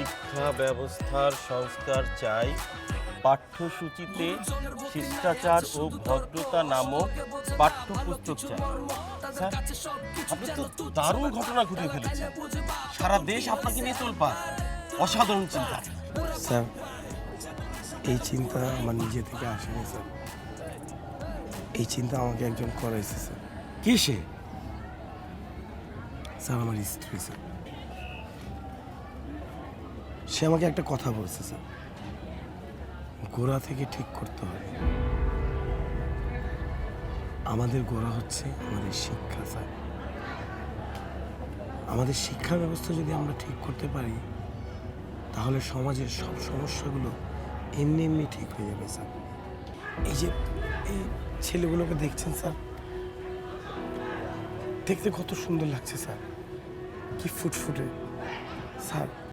শিক্ষা ব্যবস্থার সংস্কার চাই, পাঠ্যসূচিতে শিষ্টাচার ও ভদ্রতা নামক পাঠ্যপুস্তক চাই। স্যার, আপনি তো দারুণ ঘটনা ঘটিয়ে ফেলেছেন। সারা দেশ আপনাকে নিয়ে তোলপাড়। অসাধারণ চিন্তা। স্যার, এই চিন্তা আমার নিজে থেকে আসেনি স্যার। এই চিন্তা আমাকে একজন করাইছে স্যার। কি সে? স্যার, আমার স্ত্রী স্যার। সে আমাকে একটা কথা বলছে স্যার, গোড়া থেকে ঠিক করতে হবে। আমাদের গোড়া হচ্ছে আমাদের শিক্ষা স্যার। আমাদের শিক্ষা ব্যবস্থা যদি আমরা ঠিক করতে পারি, তাহলে সমাজের সব সমস্যাগুলো এমনি এমনি ঠিক হয়ে যাবে স্যার। এই যে এই ছেলেগুলোকে দেখছেন স্যার, দেখতে কত সুন্দর লাগছে স্যার, কি ফুটফুটে স্যার।